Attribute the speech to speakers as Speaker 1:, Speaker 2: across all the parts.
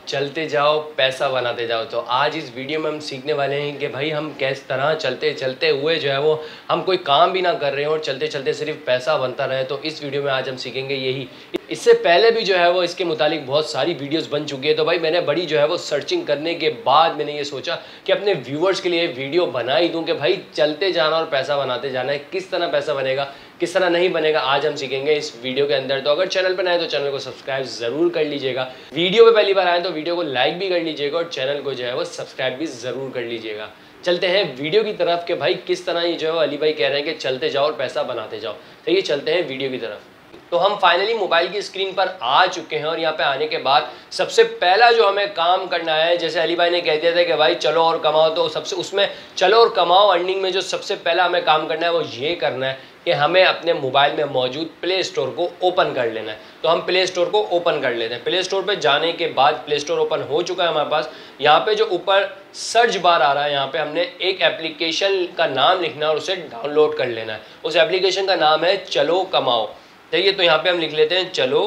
Speaker 1: चलते जाओ पैसा बनाते जाओ। तो आज इस वीडियो में हम सीखने वाले हैं कि भाई हम किस तरह चलते चलते हुए जो है वो हम कोई काम भी ना कर रहे हो और चलते चलते सिर्फ पैसा बनता रहे। तो इस वीडियो में आज हम सीखेंगे यही। इससे पहले भी जो है वो इसके मुतालिक बहुत सारी वीडियोस बन चुकी है। तो भाई मैंने बड़ी जो है वो सर्चिंग करने के बाद मैंने ये सोचा कि अपने व्यूवर्स के लिए वीडियो बना ही दूं कि भाई चलते जाना और पैसा बनाते जाना है, किस तरह पैसा बनेगा किस तरह नहीं बनेगा आज हम सीखेंगे इस वीडियो के अंदर। तो अगर चैनल पर नए तो चैनल को सब्सक्राइब जरूर कर लीजिएगा, वीडियो पे पहली बार आए तो वीडियो को लाइक भी कर लीजिएगा और चैनल को जो है वो सब्सक्राइब भी जरूर कर लीजिएगा। चलते हैं वीडियो की तरफ कि भाई किस तरह ये जो है अली भाई कह रहे हैं कि चलते जाओ और पैसा बनाते जाओ। तो ये चलते हैं वीडियो की तरफ। तो हम फाइनली मोबाइल की स्क्रीन पर आ चुके हैं और यहाँ पे आने के बाद सबसे पहला जो हमें काम करना है, जैसे अली भाई ने कह दिया था कि भाई चलो और कमाओ, तो सबसे उसमें चलो और कमाओ अर्निंग में जो सबसे पहला हमें काम करना है वो ये करना है कि हमें अपने मोबाइल में मौजूद प्ले स्टोर को ओपन कर लेना है। तो हम प्ले स्टोर को ओपन कर लेते हैं। प्ले स्टोर पे जाने के बाद प्ले स्टोर ओपन हो चुका है हमारे पास। यहाँ पे जो ऊपर सर्च बार आ रहा है यहाँ पे हमने एक एप्लीकेशन का नाम लिखना है और उसे डाउनलोड कर लेना है। उस एप्लीकेशन का नाम है चलो कमाओ। सही है, तो यहाँ पे हम लिख लेते हैं चलो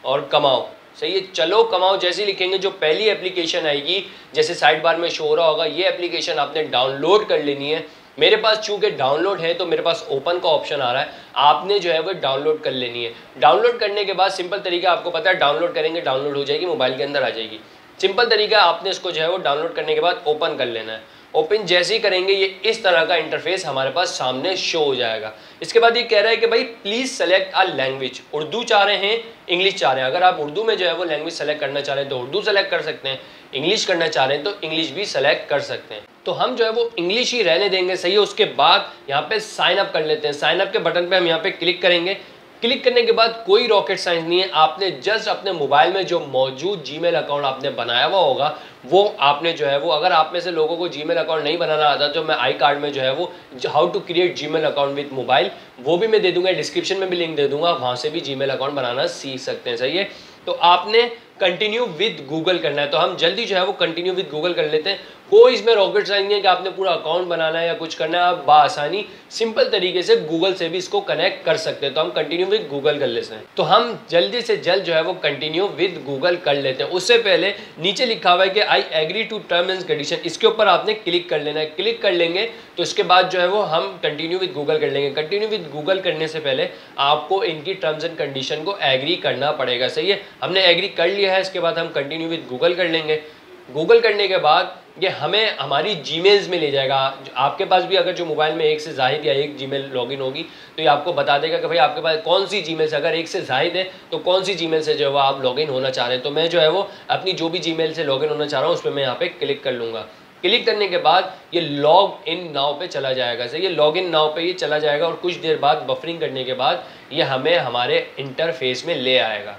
Speaker 1: और कमाओ। सही है, चलो कमाओ जैसे ही लिखेंगे जो पहली एप्लीकेशन आएगी जैसे साइड बार में शो हो रहा होगा, ये एप्लीकेशन आपने डाउनलोड कर लेनी है। मेरे पास चूंकि डाउनलोड है तो मेरे पास ओपन का ऑप्शन आ रहा है, आपने जो है वो डाउनलोड कर लेनी है। डाउनलोड करने के बाद सिंपल तरीका आपको पता है, डाउनलोड करेंगे डाउनलोड हो जाएगी, मोबाइल के अंदर आ जाएगी। सिंपल तरीका आपने इसको जो है वो डाउनलोड करने के बाद ओपन कर लेना है। ओपन जैसे ही करेंगे ये इस तरह का इंटरफेस हमारे पास सामने शो हो जाएगा। इसके बाद ये कह रहा है कि भाई please select a language, Urdu चाह रहे हैं इंग्लिश चाह रहे हैं। अगर आप उर्दू में जो है वो लैंग्वेज सेलेक्ट करना चाह रहे हैं तो उर्दू सेलेक्ट कर सकते हैं, इंग्लिश करना चाह रहे हैं तो इंग्लिश भी सेलेक्ट कर सकते हैं। तो हम जो है वो इंग्लिश ही रहने देंगे। सही है, उसके बाद यहाँ पे साइन अप कर लेते हैं। साइन अप के बटन पे हम यहाँ पे क्लिक करेंगे। क्लिक करने के बाद कोई रॉकेट साइंस नहीं है, आपने जस्ट अपने मोबाइल में जो मौजूद जीमेल अकाउंट आपने बनाया हुआ होगा वो आपने जो है वो, अगर आप में से लोगों को जीमेल अकाउंट नहीं बनाना आता तो मैं आई कार्ड में जो है वो how to create Gmail account with mobile वो भी मैं दे दूंगा, डिस्क्रिप्शन में भी लिंक दे दूंगा, वहां से भी जीमेल अकाउंट बनाना सीख सकते हैं। सही है, तो आपने कंटिन्यू विद गूगल करना है। तो हम जल्दी जो है वो कंटिन्यू विद गूगल कर लेते हैं। कोई इसमें रॉकेट साइंस नहीं है कि आपने पूरा अकाउंट बनाना है या कुछ करना है, आप बासानी सिंपल तरीके से गूगल से भी इसको कनेक्ट कर सकते हैं। तो हम कंटिन्यू विद गूगल कर लेते हैं। तो हम जल्दी से जल्द जो है वो कंटिन्यू विद गूगल कर लेते हैं। उससे पहले नीचे लिखा हुआ है कि I agree to term and condition, इसके ऊपर आपने क्लिक कर लेना है। क्लिक कर लेंगे तो इसके बाद जो है वो हम कंटिन्यू विद गूगल कर लेंगे। कंटिन्यू विद गूगल करने से पहले आपको इनकी टर्म्स एंड कंडीशन को एग्री करना पड़ेगा। सही है, हमने एग्री कर लिया है। इसके बाद हम कंटिन्यू विद गूगल कर लेंगे। गूगल करने के बाद ये हमें हमारी जीमेल्स में ले जाएगा। आपके पास भी अगर जो मोबाइल में एक से ज़ाहिद या एक जीमेल लॉगिन होगी तो ये आपको बता देगा कि भाई आपके पास कौन सी जीमेल से, अगर एक से ज़ाहिद है तो कौन सी जीमेल से जो है वो आप लॉगिन होना चाह रहे हैं। तो मैं जो है वो अपनी जो भी जीमेल से लॉगिन होना चाह रहा हूँ उस पर मैं यहाँ पे क्लिक कर लूँगा। क्लिक करने के बाद ये लॉग इन नाउ पे चला जाएगा। सही, ये लॉग इन नाउ पे ये चला जाएगा और कुछ देर बाद बफरिंग करने के बाद ये हमें हमारे इंटरफेस में ले आएगा।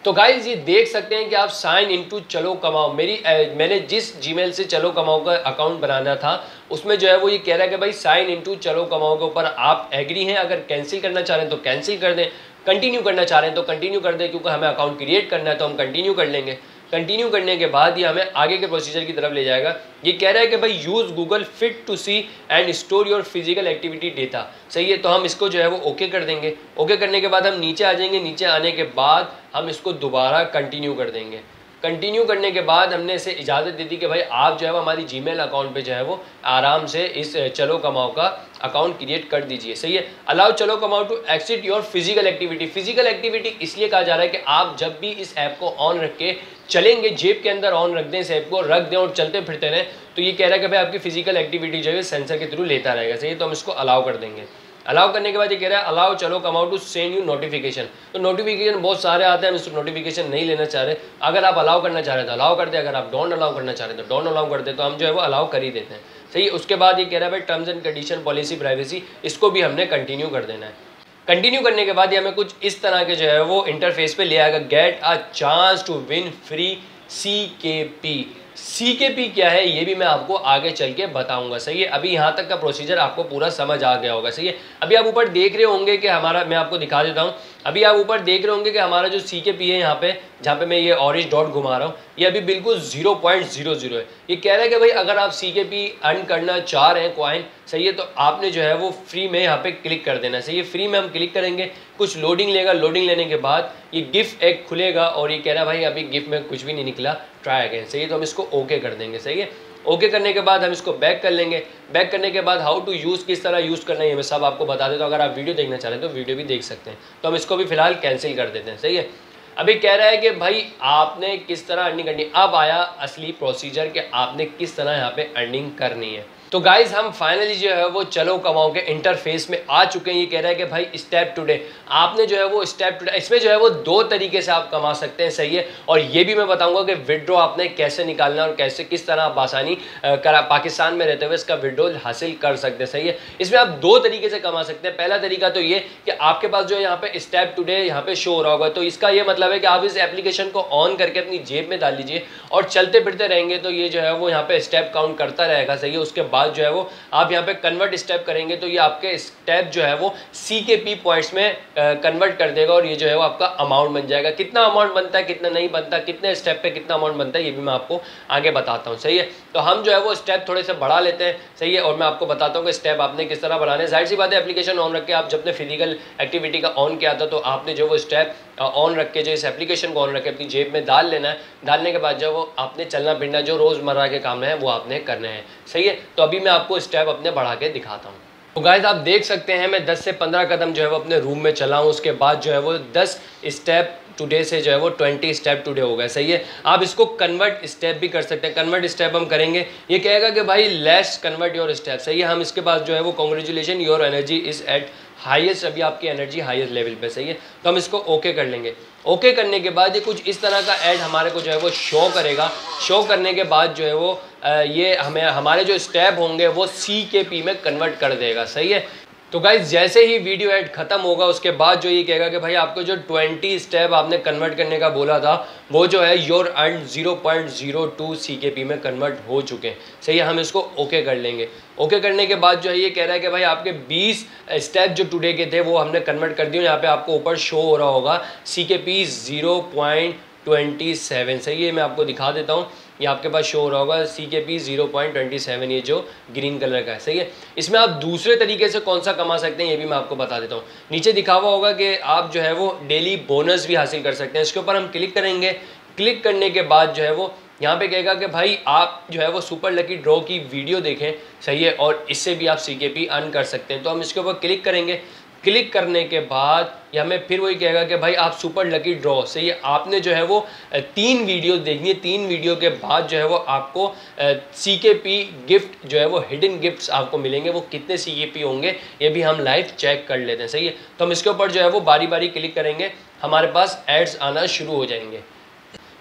Speaker 1: तो गाइज ये देख सकते हैं कि आप साइन इनटू चलो कमाओ, मैंने जिस जीमेल से चलो कमाओ का अकाउंट बनाना था उसमें जो है वो ये कह रहा है कि भाई साइन इनटू चलो कमाओ के ऊपर आप एग्री हैं। अगर कैंसिल करना चाह रहे हैं तो कैंसिल कर दें, कंटिन्यू करना चाह रहे हैं तो कंटिन्यू कर दें, क्योंकि हमें अकाउंट क्रिएट करना है तो हम कंटिन्यू कर लेंगे। कंटिन्यू करने के बाद ये हमें आगे के प्रोसीजर की तरफ ले जाएगा। ये कह रहा है कि भाई use Google Fit to see and store your physical activity data. सही है, तो हम इसको जो है वो ओके कर देंगे। ओके करने के बाद हम नीचे आ जाएंगे। नीचे आने के बाद हम इसको दोबारा कंटिन्यू कर देंगे। कंटिन्यू करने के बाद हमने इसे इजाज़त दे दी कि भाई आप जो है वो हमारी जीमेल अकाउंट पे जो है वो आराम से इस चलो कमाओ का अकाउंट क्रिएट कर दीजिए। सही है, अलाउ चलो कमाओ to exit your physical activity. Physical activity इसलिए कहा जा रहा है कि आप जब भी इस ऐप को ऑन रख के चलेंगे, जेब के अंदर ऑन रख दें, इस ऐप को रख दें और चलते फिरते रहें, तो ये कह रहा है कि भाई आपकी फिजिकल एक्टिविटी जो है सेंसर के थ्रू लेता रहेगा। सही है, तो हम इसको अलाउ कर देंगे। अलाउ करने के बाद ये कह रहा है अलाउ चलो कमाओ टू सेंड यू नोटिफिकेशन। तो नोटिफिकेशन बहुत सारे आते हैं, हम इस नोटिफिकेशन नहीं लेना चाह रहे। अगर आप अलाउ करना चाह रहे हैं तो अलाउ कर दे, अगर आप डोंट अलाउ करना चाह रहे हैं तो डोंट अलाउ कर दे। तो हम जो है वो अलाउ कर ही देते हैं। सही है, उसके बाद ये कह रहा है भाई terms and condition policy privacy, इसको भी हमने कंटिन्यू कर देना है। कंटिन्यू करने के बाद ये हमें कुछ इस तरह के जो है वो इंटरफेस पे ले आएगा, get a chance to win free CKP। CKP क्या है ये भी मैं आपको आगे चल के बताऊंगा। सही है, अभी यहाँ तक का प्रोसीजर आपको पूरा समझ आ गया होगा। सही है, अभी आप ऊपर देख रहे होंगे कि हमारा, मैं आपको दिखा देता हूँ। अभी आप ऊपर देख रहे होंगे कि हमारा जो CKP है यहाँ पे, जहाँ पे मैं ये ऑरेंज डॉट घुमा रहा हूँ, ये अभी बिल्कुल 0.00 है। ये कह रहा है कि भाई अगर आप CKP अर्न करना चाह रहे हैं कॉइन, सही है, तो आपने जो है वो फ्री में यहाँ पे क्लिक कर देना। सही है, फ्री में हम क्लिक करेंगे। कुछ लोडिंग लेगा, लोडिंग लेने के बाद ये गिफ एक खुलेगा और ये कह रहा है भाई अभी गिफ में कुछ भी नहीं निकला, ट्राई अगेन। सही है, तो हम इसको ओके कर देंगे। सही है, ओके करने के बाद हम इसको बैक कर लेंगे। बैक करने के बाद हाउ टू यूज़, किस तरह यूज़ करना है, ये मैं सब आपको बता देता हूँ। अगर आप वीडियो देखना चाह रहे हैं तो वीडियो भी देख सकते हैं। तो हम इसको भी फिलहाल कैंसिल कर देते हैं। सही है, अभी कह रहा है कि भाई आपने किस तरह अर्निंग करनी है। अब आया असली प्रोसीजर कि आपने किस तरह यहाँ पे अर्निंग करनी है। तो गाइज हम फाइनली जो है वो चलो कमाओ के इंटरफेस में आ चुके हैं। ये कह रहा है कि भाई स्टेप टुडे, आपने जो है वो स्टेप टुडे, इसमें जो है वो 2 तरीके से आप कमा सकते हैं। सही है, और ये भी मैं बताऊंगा कि विड्रॉ आपने कैसे निकालना और कैसे किस तरह आप आसानी पाकिस्तान में रहते हुए इसका विड्रॉ हासिल कर सकते हैं। सही है, इसमें आप 2 तरीके से कमा सकते हैं। पहला तरीका तो ये कि आपके पास जो है यहाँ पे स्टेप टुडे यहाँ पे शो हो रहा होगा, तो इसका ये मतलब है कि आप इस एप्लीकेशन को ऑन करके अपनी जेब में डाल लीजिए और चलते फिरते रहेंगे तो ये जो है वो यहाँ पे स्टेप काउंट करता रहेगा। सही है, उसके बाद जो है वो आप यहाँ पे कन्वर्ट स्टेप करेंगे तो ये आपके स्टेप जो है वो CKP पॉइंट्स में कन्वर्ट कर देगा और ये जो है वो आपका अमाउंट बन जाएगा। कितना अमाउंट बनता है, कितना नहीं बनता, कितने स्टेप पे कितना अमाउंट बनता है, ये भी मैं आपको आगे बताता हूँ। सही है, तो हम जो है वो स्टेप थोड़े से बढ़ा लेते हैं। सही है, और मैं आपको बताता हूँ कि स्टेप आपने किस तरह बढ़ाने हैं। जाहिर सी बात है, एप्लीकेशन ऑन रख के आप जब अपने फिजिकल एक्टिविटी का ऑन किया था तो आपने जो वो स्टेप ऑन रख के, जो इस एप्लीकेशन को ऑन रख के अपनी जेब में डाल लेना है। डालने के बाद जो वो आपने चलना फिरना, जो रोज़मर्रा के काम है वो आपने करने हैं। सही है, तो अभी मैं आपको स्टेप अपने बढ़ा के दिखाता हूँ। तो गाइस आप देख सकते हैं मैं 10 से 15 कदम जो है वो अपने रूम में चला हूँ। उसके बाद जो है वो 10 स्टेप टुडे से जो है वो 20 स्टेप टुडे हो गए। सही है, आप इसको कन्वर्ट स्टेप भी कर सकते हैं। कन्वर्ट स्टेप हम करेंगे, ये कहेगा कि भाई लेट्स कन्वर्ट योर स्टेप। सही है, हम इसके पास जो है वो congratulation your energy is eight highest, अभी आपकी एनर्जी हाईएस्ट लेवल पे। सही है, तो हम इसको ओके कर लेंगे। ओके करने के बाद ये कुछ इस तरह का ऐड हमारे को जो है वो शो करेगा। शो करने के बाद जो है वो ये हमें हमारे जो स्टेप होंगे वो CKP में कन्वर्ट कर देगा। सही है, तो गाइज जैसे ही वीडियो ऐड खत्म होगा उसके बाद जो ये कहेगा कि भाई आपको जो 20 स्टेप आपने कन्वर्ट करने का बोला था वो जो है योर अर्न 0.02 CKP में कन्वर्ट हो चुके हैं। सही है, हम इसको ओके कर लेंगे। ओके करने के बाद जो है ये कह रहा है कि भाई आपके 20 स्टेप जो टुडे के थे वो हमने कन्वर्ट कर दिए। यहाँ पे आपको ऊपर शो हो रहा होगा CKP 0.27। सही है, मैं आपको दिखा देता हूँ, ये आपके पास शो हो रहा होगा CKP 0.27, ये जो ग्रीन कलर का है। सही है, इसमें आप दूसरे तरीके से कौन सा कमा सकते हैं ये भी मैं आपको बता देता हूँ। नीचे दिखा हुआ होगा कि आप जो है वो डेली बोनस भी हासिल कर सकते हैं। इसके ऊपर हम क्लिक करेंगे। क्लिक करने के बाद जो है वो यहाँ पे कहेगा कि भाई आप जो है वो सुपर लकी ड्रॉ की वीडियो देखें। सही है, और इससे भी आप CKP अर्न कर सकते हैं। तो हम इसके ऊपर क्लिक करेंगे। क्लिक करने के बाद ये हमें फिर वही कहेगा कि भाई आप सुपर लकी ड्रॉ, सही है, आपने जो है वो 3 वीडियो देखनी है। 3 वीडियो के बाद जो है वो आपको CKP गिफ्ट जो है वो हिडन गिफ्ट्स आपको मिलेंगे। वो कितने CKP होंगे ये भी हम लाइव चेक कर लेते हैं। सही है, तो हम इसके ऊपर जो है वो बारी बारी क्लिक करेंगे, हमारे पास एड्स आना शुरू हो जाएंगे।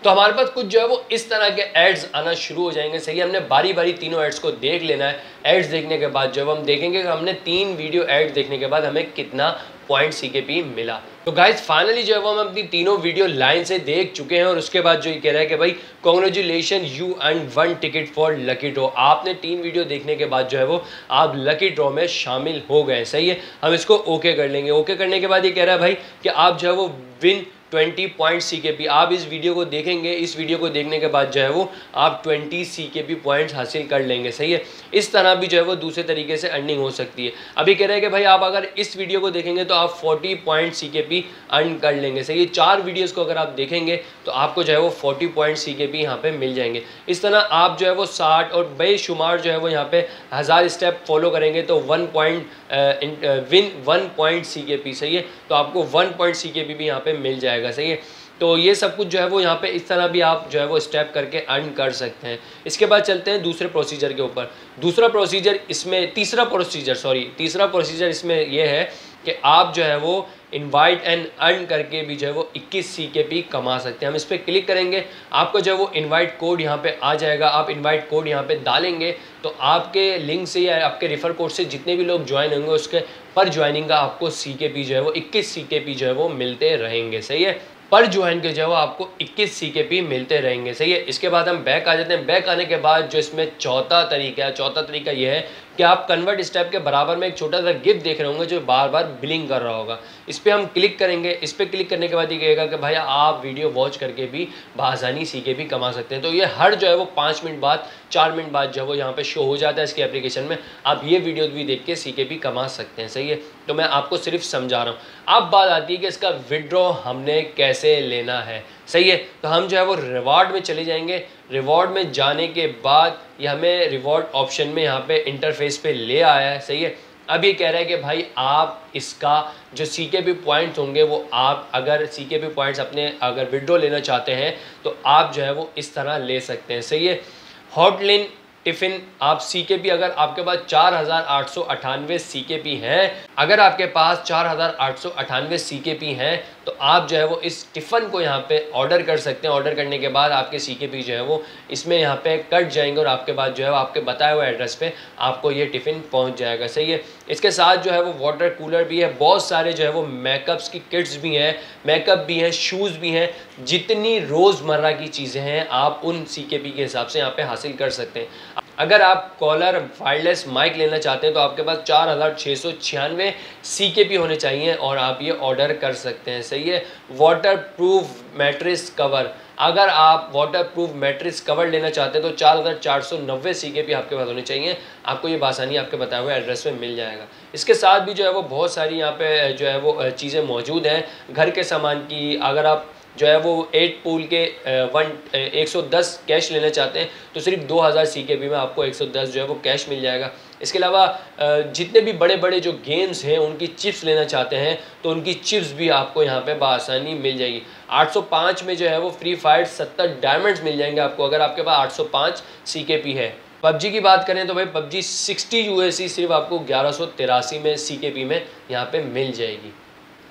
Speaker 1: तो हमारे पास कुछ जो है वो इस तरह के एड्स आना शुरू हो जाएंगे। सही है, हमने बारी बारी तीनों एड्स को देख लेना है। एड्स देखने के बाद जो है हम देखेंगे कि हमने 3 वीडियो एड्स देखने के बाद हमें कितना पॉइंट CKP मिला। तो गाइज फाइनली जो है वो हम अपनी तीनों वीडियो लाइन से देख चुके हैं और उसके बाद जो ये कह रहा है कि भाई congratulation you earn 1 ticket for lucky draw. आपने 3 वीडियो देखने के बाद जो है वो आप लकी ड्रॉ में शामिल हो गए। सही है, हम इसको ओके कर लेंगे। ओके करने के बाद ये कह रहा है भाई कि आप जो है वो विन 20 पॉइंट CKP, आप इस वीडियो को देखेंगे, इस वीडियो को देखने के बाद जो है वो आप 20 CKP पॉइंट्स हासिल कर लेंगे। सही है, इस तरह भी जो है वो दूसरे तरीके से अर्निंग हो सकती है। अभी कह रहे हैं कि भाई आप अगर इस वीडियो को देखेंगे तो आप 40 पॉइंट CKP अर्न कर लेंगे। सही है, 4 वीडियोस को अगर आप देखेंगे तो आपको जो है वो 40 पॉइंट CKP यहाँ पे मिल जाएंगे। इस तरह आप जो है वो 60 और बेशुमार जो है वो यहाँ पे 1000 स्टेप फॉलो करेंगे तो 1 पॉइंट CKP। सही है, तो आपको 1 पॉइंट CKP भी यहाँ पे मिल जाएगा। सही है, तो ये सब कुछ जो है वो यहाँ पे इस तरह भी आप जो है वो स्टेप करके अर्न कर सकते हैं। इसके बाद चलते हैं दूसरे प्रोसीजर के ऊपर। तीसरा प्रोसीजर इसमें ये है कि आप जो है वो इनवाइट एंड अर्न करके भी जो है वो 21 CKP कमा सकते हैं। हम इस पर क्लिक करेंगे, आपको जो है वो इनवाइट कोड यहाँ पे आ जाएगा। आप इनवाइट कोड यहाँ पे डालेंगे तो आपके लिंक से या आपके रेफर कोड से जितने भी लोग ज्वाइन होंगे उसके पर ज्वाइनिंग का आपको CKP जो है वो 21 CKP जो है वो मिलते रहेंगे। सही है, पर ज्वाइन के जो है वो आपको 21 CKP मिलते रहेंगे। सही है, इसके बाद हम बैक आ जाते हैं। बैक आने के बाद जो इसमें चौथा तरीका ये है कि आप कन्वर्ट स्टेप के बराबर में एक छोटा सा गिफ्ट देख रहे होंगे जो बार बार बिलिंग कर रहा होगा। इस पर हम क्लिक करेंगे। इस पर क्लिक करने के बाद ये कहेगा कि भाई आप वीडियो वॉच करके भी बआसानी CKP कमा सकते हैं। तो ये हर जो है वो 5 मिनट बाद 4 मिनट बाद जो है वो यहाँ पे शो हो जाता है इसकी एप्लीकेशन में। आप ये वीडियो भी देख के CKP कमा सकते हैं। सही है, तो मैं आपको सिर्फ समझा रहा हूँ। अब बात आती है कि इसका विड्रॉ हमने कैसे लेना है। सही है, तो हम जो है वो रिवॉर्ड में चले जाएंगे। रिवॉर्ड में जाने के बाद ये हमें रिवॉर्ड ऑप्शन में यहाँ पे इंटरफेस पे ले आया है। सही है, अब ये कह रहा है कि भाई आप इसका जो CKB पॉइंट्स होंगे वो आप अगर CKB पॉइंट्स अपने अगर विड्रॉ लेना चाहते हैं तो आप जो है वो इस तरह ले सकते हैं। सही है, हॉटलिन टिफ़िन आप CKB अगर आपके पास 4898 CKB हैं, अगर आपके पास 4898 CKB हैं तो आप जो है वो इस टिफ़िन को यहाँ पे ऑर्डर कर सकते हैं। ऑर्डर करने के बाद आपके CKB जो है वो इसमें यहाँ पे कट जाएंगे और आपके बाद जो है वो आपके बताए हुए एड्रेस पे आपको ये टिफ़िन पहुँच जाएगा। सही है, इसके साथ जो है वो वाटर कूलर भी है, बहुत सारे जो है वो मेकअप्स की किट्स भी हैं, मेकअप भी हैं, शूज़ भी हैं, जितनी रोज़मर्रा की चीज़ें हैं आप उन CKB के हिसाब से यहाँ पे हासिल कर सकते हैं। अगर आप कॉलर वायरलेस माइक लेना चाहते हैं तो आपके पास 4696 CKB होने चाहिए और आप ये ऑर्डर कर सकते हैं। सही है, वाटर प्रूफ मैट्रेस कवर, अगर आप वाटर प्रूफ मैट्रेस कवर लेना चाहते हैं तो 4490 CKB आपके पास होने चाहिए। आपको ये बासानी आपके बताए हुए एड्रेस पे मिल जाएगा। इसके साथ भी जो है वो बहुत सारी यहाँ पे जो है वो चीज़ें मौजूद हैं घर के सामान की। अगर आप जो है वो 8 पूल के 110 कैश लेना चाहते हैं तो सिर्फ 2000 CKB में आपको 110 जो है वो कैश मिल जाएगा। इसके अलावा जितने भी बड़े बड़े जो गेम्स हैं उनकी चिप्स लेना चाहते हैं तो उनकी चिप्स भी आपको यहाँ पे बआसानी मिल जाएगी। 805 में जो है वो फ्री फायर 70 डायमंड्स मिल जाएंगे आपको अगर आपके पास 805 CKB है। PUBG की बात करें तो भाई PUBG 60 USD सिर्फ आपको 1183 में CKB में यहाँ पे मिल जाएगी।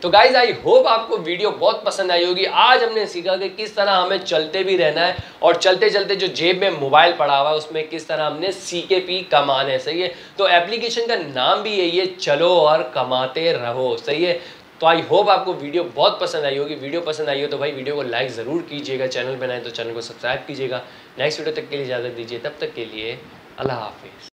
Speaker 1: तो गाइज आई होप आपको वीडियो बहुत पसंद आई होगी। आज हमने सीखा कि किस तरह हमें चलते भी रहना है और चलते चलते जो जेब में मोबाइल पड़ा हुआ है उसमें किस तरह हमने CKB कमाना है। सही है, तो एप्लीकेशन का नाम भी यही है, चलो और कमाते रहो। सही है, तो आई होप आपको वीडियो बहुत पसंद आई होगी। वीडियो पसंद आई हो तो भाई वीडियो को लाइक ज़रूर कीजिएगा, चैनल पर नए तो चैनल को सब्सक्राइब कीजिएगा। नेक्स्ट वीडियो तक के लिए इजाज़त दीजिए, तब तक के लिए अल्लाह हाफिज़।